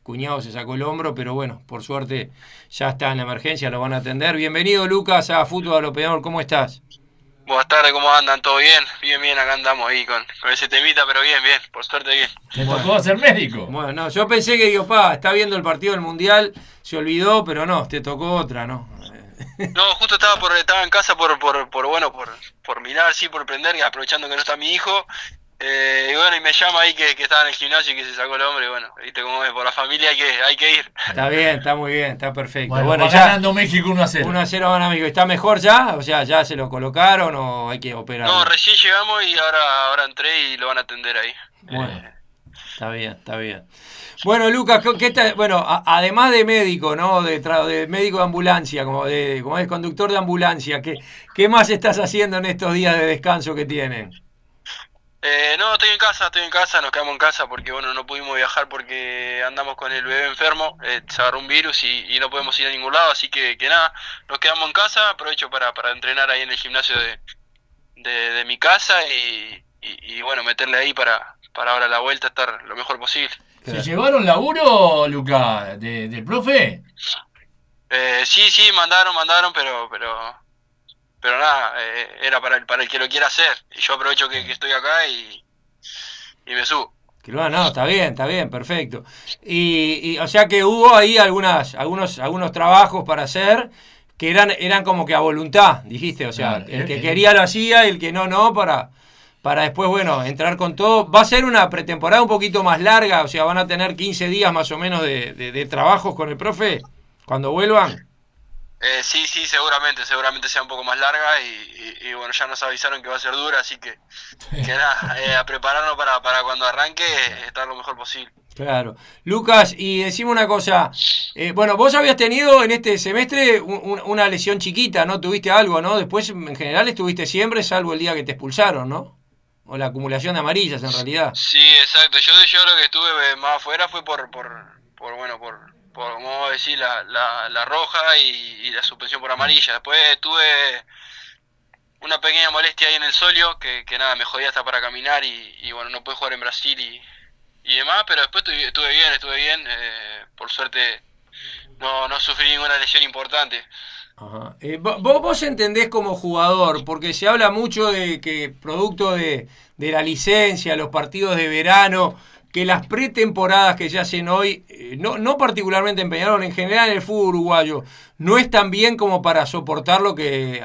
Cuñado se sacó el hombro, pero bueno, por suerte ya está en la emergencia, lo van a atender. Bienvenido, Lucas, a Fútbol a lo Peñarol, ¿cómo estás? Buenas tardes, ¿cómo andan? ¿Todo bien? Bien, bien, acá andamos ahí con ese temita, pero bien, bien, por suerte bien. ¿Te Bueno, tocó ser médico? bueno, no, yo pensé que digo, está viendo el partido del Mundial, se olvidó, pero no, te tocó otra, ¿no? No, justo estaba en casa por mirar, sí, por prender, aprovechando que no está mi hijo. Y bueno, y me llama ahí que estaba en el gimnasio y que se sacó el hombre, y bueno, viste cómo es, por la familia hay que ir. Está bien, está muy bien, está perfecto. Bueno, Bueno, va ya ganando México 1-0. 1-0 van amigo, ¿está mejor ya? O sea, ¿ya se lo colocaron o hay que No, operarlo? recién llegamos y ahora entré y lo van a atender ahí. Bueno, está bien, está bien. Bueno, Lucas, ¿qué tal? Bueno, además de médico, ¿no? De médico de ambulancia, como es conductor de ambulancia, ¿qué más estás haciendo en estos días de descanso que tienen? No, estoy en casa, nos quedamos en casa porque bueno, no pudimos viajar porque andamos con el bebé enfermo, se agarró un virus y no podemos ir a ningún lado, así que nada, nos quedamos en casa, aprovecho para entrenar ahí en el gimnasio de mi casa y bueno, meterle ahí para ahora la vuelta estar lo mejor posible. ¿Se llevaron laburo, Luca, del profe? Sí, sí, mandaron, pero nada, era para el que lo quiera hacer, y yo aprovecho que estoy acá y me subo. Que no, está bien, perfecto. O sea que hubo ahí algunos trabajos para hacer que eran como que a voluntad, dijiste. O sea, Claro, el que quería lo hacía y el que no, para después, bueno, entrar con todo. Va a ser una pretemporada un poquito más larga, o sea, van a tener 15 días más o menos de trabajos con el profe cuando vuelvan. Sí, sí, seguramente sea un poco más larga y bueno, ya nos avisaron que va a ser dura, así que nada, a prepararnos para cuando arranque, estar lo mejor posible. Claro. Lucas, y decime una cosa. Bueno, vos habías tenido en este semestre una lesión chiquita, ¿no? Tuviste algo, ¿no? Después, en general, estuviste siempre, salvo el día que te expulsaron, ¿no? O la acumulación de amarillas, en realidad. Sí, exacto, yo lo que estuve más afuera fue por ¿cómo decir? La roja y la suspensión por amarilla. Después tuve una pequeña molestia ahí en el solio, que nada, me jodía hasta para caminar y bueno, no pude jugar en Brasil y demás, pero después estuve bien, por suerte no sufrí ninguna lesión importante. Ajá. Vos entendés como jugador, porque se habla mucho de que producto de la licencia, los partidos de verano, que las pretemporadas que se hacen hoy, no particularmente en Peñarol, en general en el fútbol uruguayo, no es tan bien como para soportar lo que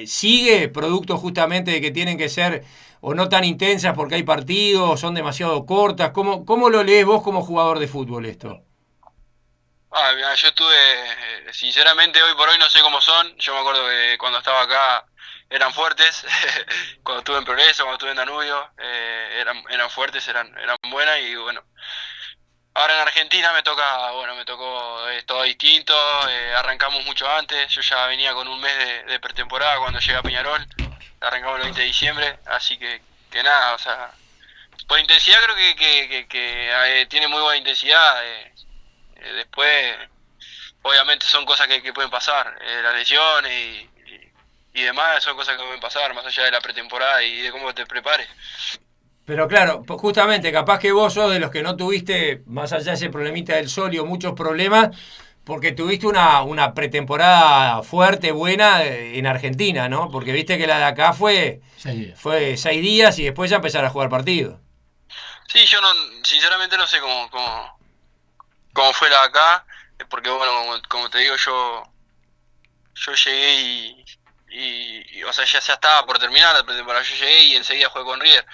sigue, producto justamente de que tienen que ser o no tan intensas porque hay partidos, son demasiado cortas. ¿Cómo lo lees vos como jugador de fútbol esto? Mira, yo estuve, sinceramente hoy por hoy no sé cómo son, yo me acuerdo que cuando estaba acá eran fuertes, cuando estuve en Progreso, cuando estuve en Danubio, eran fuertes, eran buenas y bueno, ahora en Argentina me tocó todo distinto, arrancamos mucho antes, yo ya venía con un mes de pretemporada cuando llegué a Peñarol, arrancamos el 20 de diciembre, así que nada, o sea, por intensidad creo que tiene muy buena intensidad, después obviamente son cosas que pueden pasar, las lesiones y demás son cosas que pueden pasar, más allá de la pretemporada y de cómo te prepares. Pero claro, justamente, capaz que vos sos de los que no tuviste, más allá de ese problemita del solio, muchos problemas, porque tuviste una pretemporada fuerte, buena en Argentina, ¿no? Porque viste que la de acá Sí. fue 6 días y después ya empezar a jugar partidos. Sí, yo no, sinceramente no sé cómo fue la de acá, porque bueno, como te digo, yo llegué o sea, ya estaba por terminar la pretemporada, yo llegué y enseguida jugué con River.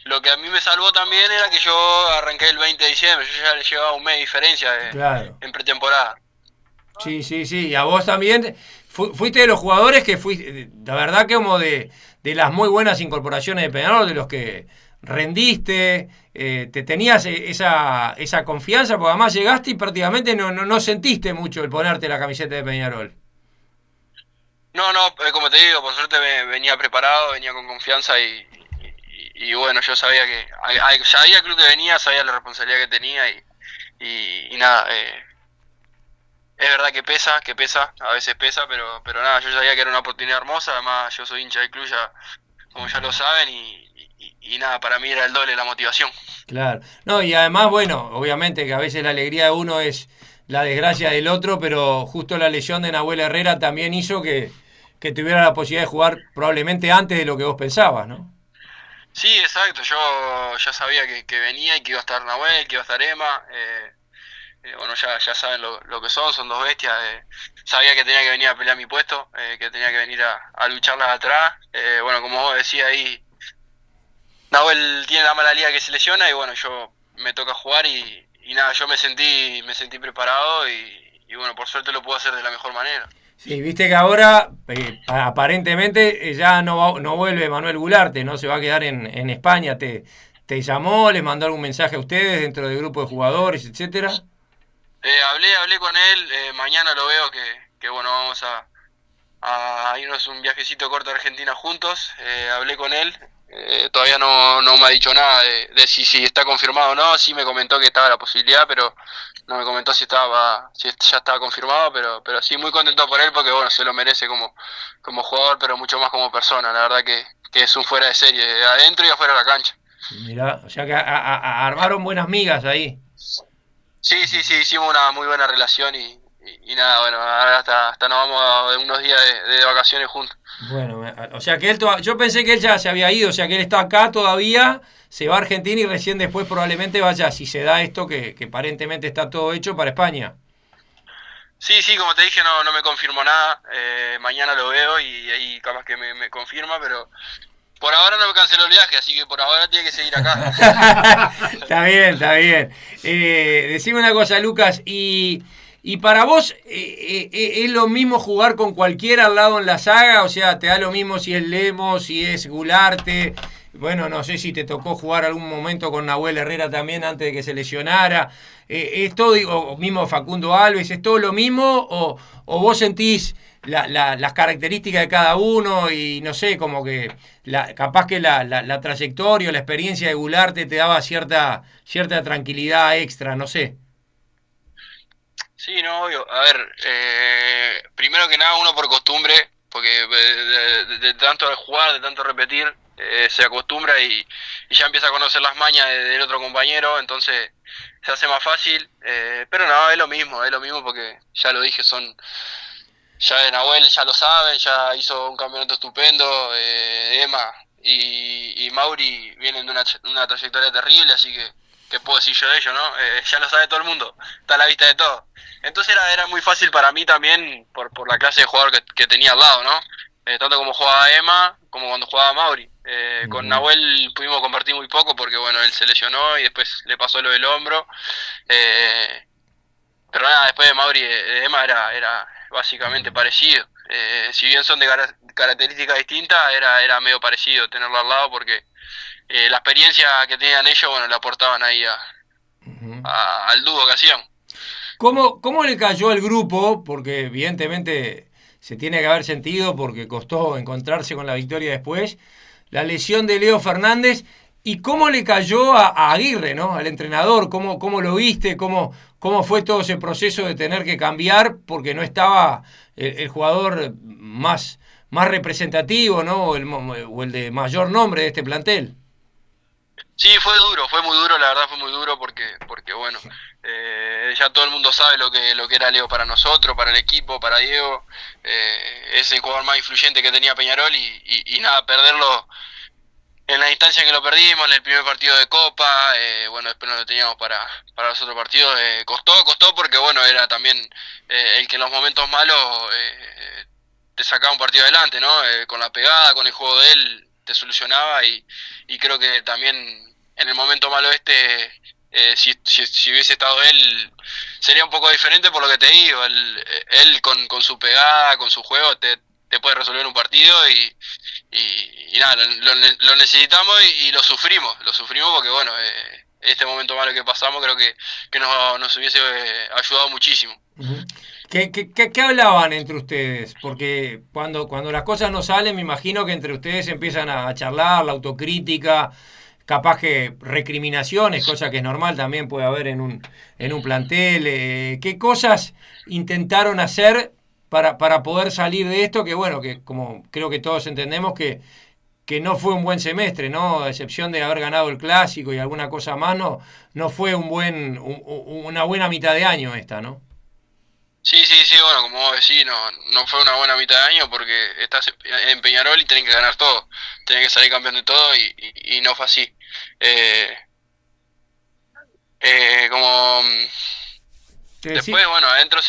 Lo que a mí me salvó también era que yo arranqué el 20 de diciembre, yo ya le llevaba un mes de diferencia Claro. en pretemporada. Sí, sí, sí. Y a vos también fuiste de los jugadores que fuiste, la verdad que como de las muy buenas incorporaciones de Peñarol, de los que rendiste, te tenías esa confianza, porque además llegaste y prácticamente no sentiste mucho el ponerte la camiseta de Peñarol. No, no, como te digo, por suerte venía preparado, venía con confianza y bueno, yo sabía sabía el club que venía, sabía la responsabilidad que tenía y nada, es verdad que pesa, a veces pesa, pero nada, yo sabía que era una oportunidad hermosa, además yo soy hincha del club, como ya lo saben, y nada, para mí era el doble la motivación. Claro. No, y además, bueno, obviamente que a veces la alegría de uno es la desgracia del otro, pero justo la lesión de Nahuel Herrera también hizo que tuviera la posibilidad de jugar probablemente antes de lo que vos pensabas, ¿no? Sí, exacto, yo ya sabía que venía y que iba a estar Nahuel, que iba a estar Emma. Bueno, ya saben lo que son dos bestias. Sabía que tenía que venir a pelear mi puesto, que tenía que venir a lucharlas atrás. Bueno, como vos decías ahí, Nahuel tiene la mala liga que se lesiona y bueno, yo me toca jugar y nada, yo me sentí preparado y bueno, por suerte lo puedo hacer de la mejor manera. Sí, viste que ahora aparentemente ya no vuelve Manuel Gularte, no se va a quedar en España. ¿Te llamó, les mandó algún mensaje a ustedes dentro del grupo de jugadores, etcétera? Hablé con él, mañana lo veo que bueno, vamos a irnos un viajecito corto a Argentina juntos. Hablé con él, todavía no me ha dicho nada de si está confirmado o no. Sí me comentó que estaba la posibilidad, pero no me comentó si ya estaba confirmado, pero sí muy contento por él porque bueno, se lo merece como jugador, pero mucho más como persona. La verdad que es un fuera de serie, adentro y afuera de la cancha. Mirá, o sea que armaron buenas migas ahí. Sí, hicimos una muy buena relación y nada, bueno, ahora hasta nos vamos a unos días de vacaciones juntos. Bueno, o sea que yo pensé que él ya se había ido, o sea que él está acá todavía, se va a Argentina y recién después probablemente vaya, si se da esto que aparentemente está todo hecho para España. Sí, como te dije, no me confirmó nada. Mañana lo veo y ahí capaz que me confirma, pero por ahora no me canceló el viaje, así que por ahora tiene que seguir acá. Está bien, está bien. Decime una cosa, Lucas, y para vos es lo mismo jugar con cualquiera al lado en la saga, o sea, te da lo mismo si es Lemos, si es Gularte. Bueno, no sé si te tocó jugar algún momento con Nahuel Herrera también antes de que se lesionara. ¿Es todo, o mismo Facundo Alves, es todo lo mismo o vos sentís las características de cada uno y no sé, como que capaz que la trayectoria o la experiencia de Gularte te daba cierta tranquilidad extra, no sé? Sí, no, obvio. A ver, primero que nada uno por costumbre, porque de tanto jugar, de tanto repetir, se acostumbra y ya empieza a conocer las mañas del otro compañero, entonces se hace más fácil. Pero no, es lo mismo porque ya lo dije, ya de Nahuel ya lo saben, ya hizo un campeonato estupendo, Emma y Mauri vienen de una trayectoria terrible, así que ¿qué puedo decir yo de ello, no? Ya lo sabe todo el mundo, está a la vista de todo. Entonces era muy fácil para mí también por la clase de jugador que tenía al lado, ¿no? Tanto como jugaba Emma como cuando jugaba Mauri. Con Ujú. Nahuel pudimos compartir muy poco porque bueno, él se lesionó y después le pasó lo del hombro. Eh, pero nada, después de Mauri, Emma era básicamente parecido. Si bien son de características distintas, era medio parecido tenerlo al lado porque la experiencia que tenían ellos, bueno, le aportaban ahí Ujú. al dúo que hacían. ¿Cómo le cayó al grupo? Porque evidentemente se tiene que haber sentido porque costó encontrarse con la victoria después. La lesión de Leo Fernández y cómo le cayó a Aguirre, ¿no? Al entrenador, cómo lo viste, cómo fue todo ese proceso de tener que cambiar porque no estaba el jugador más representativo, ¿no? O el de mayor nombre de este plantel. Sí, fue muy duro, la verdad fue muy duro porque bueno, ya todo el mundo sabe lo que era Leo para nosotros, para el equipo, para Diego. Es el jugador más influyente que tenía Peñarol y nada, perderlo en la instancia que lo perdimos, en el primer partido de Copa, bueno, después no lo teníamos para los otros partidos, costó porque bueno, era también el que en los momentos malos te sacaba un partido adelante, ¿no? Con la pegada, con el juego de él, te solucionaba y creo que también en el momento malo si hubiese estado él, sería un poco diferente por lo que te digo, él con su pegada, con su juego, te puede resolver un partido y nada, lo necesitamos y lo sufrimos porque bueno, este momento malo que pasamos creo que nos hubiese ayudado muchísimo. Ujú. ¿Qué hablaban entre ustedes? Porque cuando las cosas no salen, me imagino que entre ustedes empiezan a charlar, la autocrítica, capaz que recriminaciones, cosa que es normal también puede haber en un plantel. ¿Qué cosas intentaron hacer para poder salir de esto? Que bueno, que como creo que todos entendemos que no fue un buen semestre, ¿no? A excepción de haber ganado el clásico y alguna cosa más, no fue una buena mitad de año esta, ¿no? Sí, sí, sí, bueno, como vos decís, no fue una buena mitad de año porque estás en Peñarol y tenés que ganar todo, tenés que salir campeón de todo y no fue así. Eh, como Te decí- después, bueno, adentro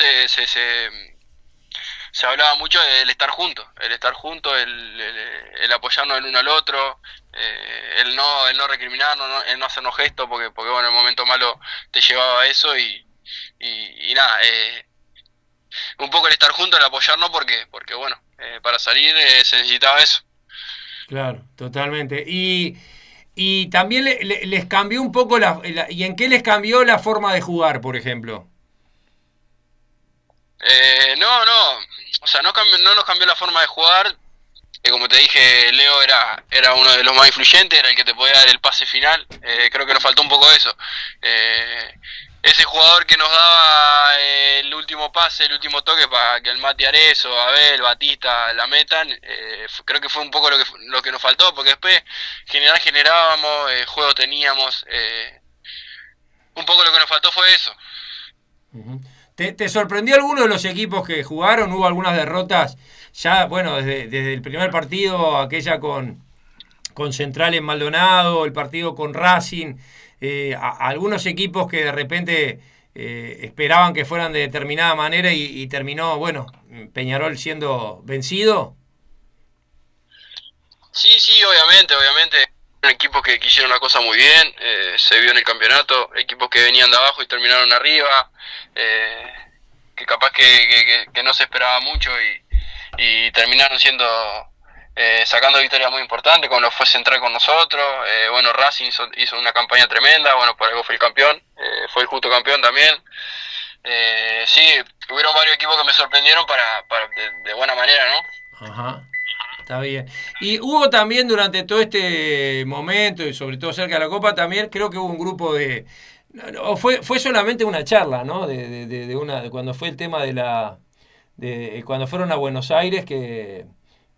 se hablaba mucho del estar juntos, el apoyarnos el uno al otro, el no recriminarnos, el no hacernos gestos, porque bueno, el momento malo te llevaba a eso y nada, un poco el estar juntos, el apoyarnos, porque bueno, para salir se necesitaba eso. Claro, totalmente. Y también les cambió un poco ¿y en qué les cambió la forma de jugar, por ejemplo? No, o sea, no nos cambió la forma de jugar, que como te dije, Leo era uno de los más influyentes, era el que te podía dar el pase final. Creo que nos faltó un poco eso. Eh, Ese jugador que nos daba el último pase, el último toque para que el Mati Arezo, Abel, Batista la metan, creo que fue un poco lo que nos faltó, porque después generábamos, juego teníamos, un poco lo que nos faltó fue eso. Ujú. ¿Te sorprendió alguno de los equipos que jugaron? Hubo algunas derrotas ya, bueno, desde el primer partido, aquella con Central en Maldonado, el partido con Racing, algunos equipos que de repente esperaban que fueran de determinada manera y terminó, bueno, Peñarol siendo vencido. Sí, sí, obviamente. Equipos que quisieron la cosa muy bien, se vio en el campeonato, equipos que venían de abajo y terminaron arriba, eh, que capaz que no se esperaba mucho y terminaron sacando victorias muy importantes, como lo fue Central con nosotros. Bueno, Racing hizo una campaña tremenda, bueno, por algo fue el campeón, fue el justo campeón también. Sí, hubieron varios equipos que me sorprendieron de buena manera, ¿no? Ajá. Está bien. Y hubo también durante todo este momento, y sobre todo cerca de la Copa, también creo que hubo un grupo de... O fue solamente una charla, ¿no? De cuando fue el tema cuando fueron a Buenos Aires, que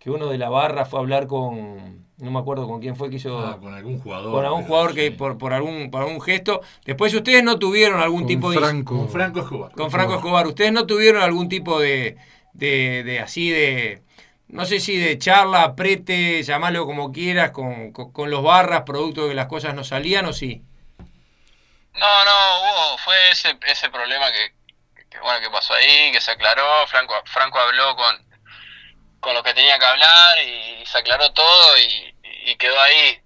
uno de la barra fue a hablar con... No me acuerdo con quién fue que hizo... Con algún Con jugador, algún pero jugador que sí. por algún gesto. Después ustedes no tuvieron algún Con tipo de... Con Franco. Franco Escobar. Con Franco Escobar, ustedes no tuvieron algún tipo de así de, no sé si de charla, prete, llamarlo como quieras, con los barras, producto de que las cosas no salían o sí. Fue ese problema bueno, que pasó ahí, que se aclaró. Franco habló con lo que tenía que hablar y se aclaró todo y quedó ahí.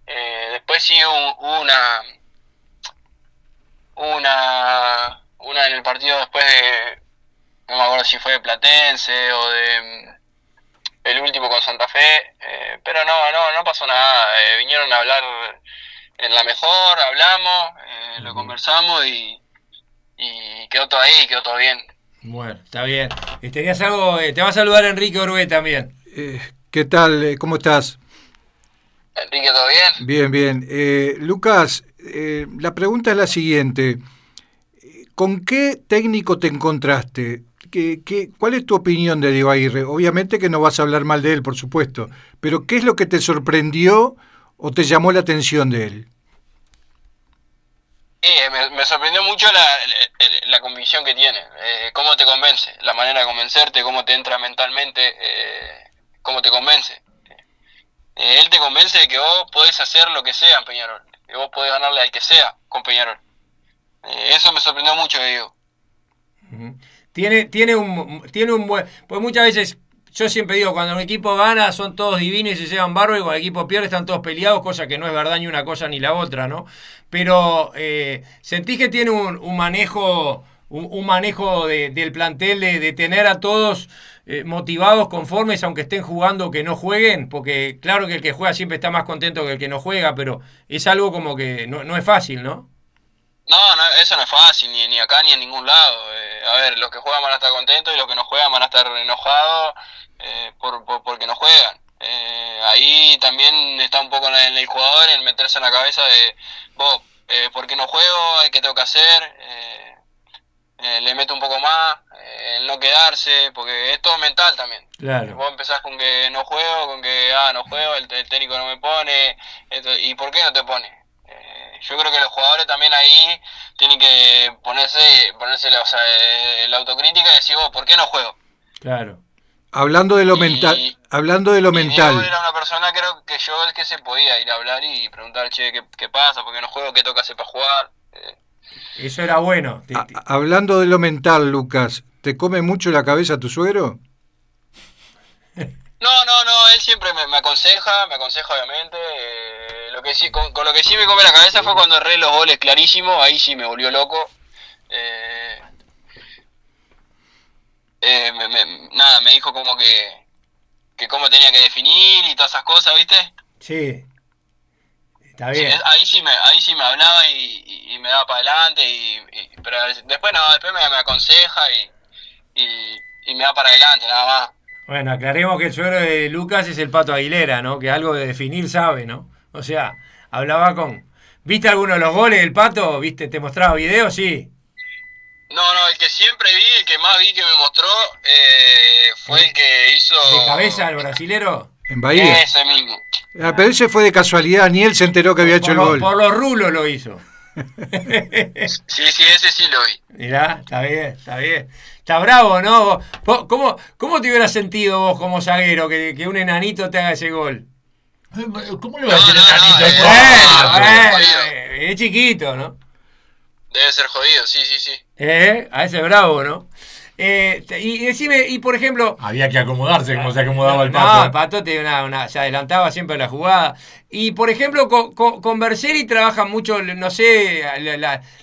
Después sí hubo una en el partido después no me acuerdo si fue de Platense o de el último con Santa Fe, pero no pasó nada. Vinieron a hablar en la mejor, hablamos, lo conversamos y quedó todo ahí, quedó todo bien. Bueno, está bien. ¿Tenías algo? Te va a saludar Enrique Orbé también. ¿Qué tal? ¿Cómo estás? Enrique, ¿todo bien? Bien, bien. Lucas, la pregunta es la siguiente. ¿Con qué técnico te encontraste? ¿Cuál es tu opinión de Diego Aguirre? Obviamente que no vas a hablar mal de él, por supuesto, pero ¿qué es lo que te sorprendió o te llamó la atención de él? Me sorprendió mucho la convicción que tiene, cómo te convence, la manera de convencerte, cómo te entra mentalmente, cómo te convence. Él te convence de que vos podés hacer lo que sea en Peñarol, que vos podés ganarle al que sea con Peñarol. Eso me sorprendió mucho de Diego. Ujú. Tiene un buen... Pues muchas veces, yo siempre digo, cuando un equipo gana son todos divinos y se llevan barro, y cuando el equipo pierde están todos peleados, cosa que no es verdad ni una cosa ni la otra, ¿no? Pero sentís que tiene un manejo, un manejo del plantel de tener a todos motivados, conformes, aunque estén jugando o que no jueguen, porque claro que el que juega siempre está más contento que el que no juega, pero es algo como que no es fácil, ¿no? Eso no es fácil, ni acá ni en ningún lado. A ver, los que juegan van a estar contentos y los que no juegan van a estar enojados porque no juegan. Ahí también está un poco en el jugador en meterse en la cabeza de, vos, ¿por qué no juego? ¿Qué tengo que hacer? Le meto un poco más, el no no quedarse, porque es todo mental también. Claro. Vos empezás con que no juego, con que no juego, el técnico no me pone, ¿y por qué no te pone? Yo creo que los jugadores también ahí tienen que ponerse o sea, la autocrítica y decir, ¿por qué no juego? Claro. Hablando de lo mental, Diego era una persona, creo que yo el que se podía ir a hablar y preguntar, che, ¿qué pasa? ¿Por qué no juego? ¿Qué toca hacer para jugar? Eso era bueno. Hablando de lo mental, Lucas, ¿te come mucho la cabeza tu suegro? No, él siempre me aconseja obviamente. Lo que sí, con lo que sí me come la cabeza fue cuando erré los goles clarísimos, ahí sí me volvió loco. Me dijo como que cómo tenía que definir y todas esas cosas, ¿viste? Sí, está bien. Sí, ahí sí me hablaba y me daba para adelante, pero después me aconseja y me da para adelante, nada más. Bueno, aclaremos que el suegro de Lucas es el Pato Aguilera, ¿no? Que algo de definir sabe, ¿no? O sea, hablaba con... ¿Viste alguno de los goles del Pato? ¿Viste? ¿Te mostraba videos? Sí. No, el que siempre vi, el que más vi que me mostró, fue el que hizo... ¿De cabeza el brasilero? En Bahía. Ese mismo. Pero ese fue de casualidad, ni él se enteró que había hecho el gol. Por los rulos lo hizo. Sí, ese sí lo vi. Mirá, está bien. Está bravo, ¿no? ¿Cómo te hubieras sentido vos como zaguero que un enanito te haga ese gol? ¿Cómo le va a hacer Es chiquito, ¿no? Debe ser jodido, sí. A ese bravo, ¿no? Y decime, y por ejemplo... Había que acomodarse como se acomodaba el Pato. No, el Pato se adelantaba siempre la jugada. Y por ejemplo, con Berseri trabajan mucho, no sé,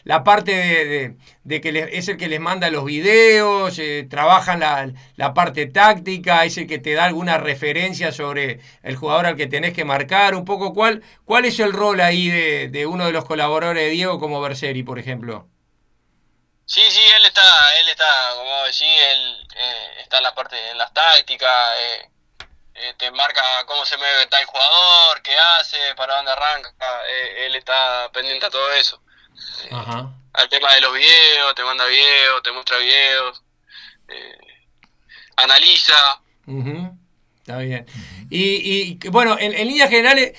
la parte de que es el que les manda los videos, trabajan la parte táctica, es el que te da alguna referencia sobre el jugador al que tenés que marcar, un poco cuál es el rol ahí de uno de los colaboradores de Diego como Berseri, por ejemplo. Sí, él está, como decís, él está en la parte, en las tácticas, te marca cómo se mueve tal jugador, qué hace, para dónde arranca, él está pendiente a todo eso. Ajá. Al tema de los videos, te manda videos, te muestra videos, analiza. Uh-huh. Está bien. Y bueno, en líneas generales,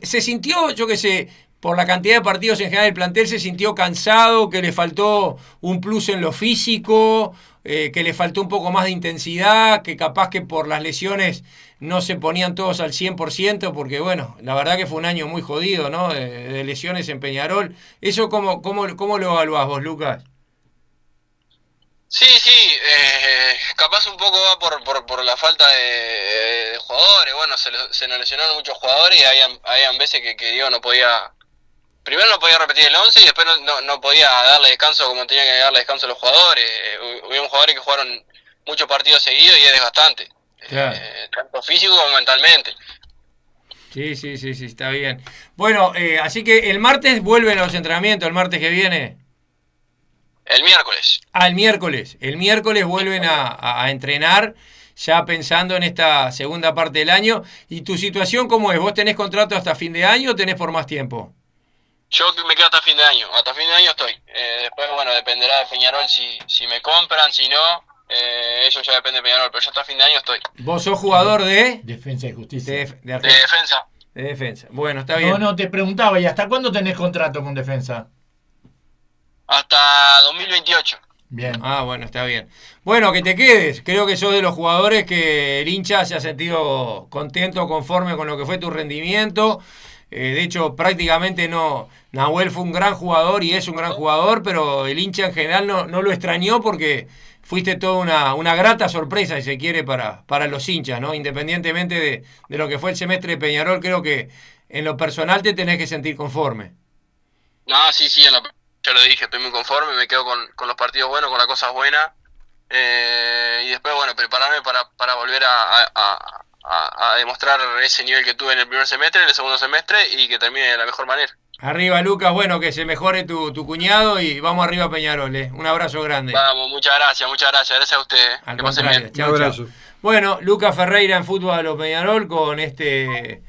se sintió, yo qué sé, por la cantidad de partidos en general del plantel, se sintió cansado, que le faltó un plus en lo físico, que le faltó un poco más de intensidad, que capaz que por las lesiones no se ponían todos al 100%, porque bueno, la verdad que fue un año muy jodido, ¿no? De lesiones en Peñarol. ¿Eso cómo lo evaluás vos, Lucas? Sí, capaz un poco va por la falta de jugadores. Bueno, se nos lesionaron muchos jugadores y habían veces que Diego no podía... Primero no podía repetir el 11 y después no podía darle descanso como tenía que darle descanso a los jugadores. Hubieron jugadores que jugaron muchos partidos seguidos y es desgastante. Claro. Tanto físico como mentalmente. Sí, está bien. Bueno, así que el martes vuelven los entrenamientos, el martes que viene. El miércoles. El miércoles. El miércoles vuelven a entrenar, ya pensando en esta segunda parte del año. ¿Y tu situación cómo es? ¿Vos tenés contrato hasta fin de año o tenés por más tiempo? Yo me quedo hasta fin de año. Hasta fin de año estoy. Después, bueno, dependerá de Peñarol si me compran, si no. Eso ya depende de Peñarol, pero yo hasta fin de año estoy. ¿Vos sos jugador de...? Defensa y Justicia. De defensa. De defensa. Bueno, está bien. No, te preguntaba, ¿y hasta cuándo tenés contrato con Defensa? Hasta 2028. Bien. Bueno, está bien. Bueno, que te quedes. Creo que sos de los jugadores que el hincha se ha sentido contento, conforme con lo que fue tu rendimiento. De hecho, prácticamente Nahuel fue un gran jugador y es un gran jugador, pero el hincha en general no lo extrañó porque fuiste toda una grata sorpresa, si se quiere, para los hinchas, ¿no? Independientemente de lo que fue el semestre de Peñarol, creo que en lo personal te tenés que sentir conforme. No, sí, ya lo dije, estoy muy conforme, me quedo con los partidos buenos, con las cosas buenas, y después, bueno, prepararme para volver a demostrar ese nivel que tuve en el primer semestre, en el segundo semestre, y que termine de la mejor manera. Arriba, Lucas, bueno, que se mejore tu cuñado y vamos arriba a Peñarol, ¿eh? Un abrazo grande. Vamos, muchas gracias a ustedes. Al Que pasen contrario, bien. Un abrazo. Bueno, Lucas Ferreira en Fútbol a los Peñarol con este...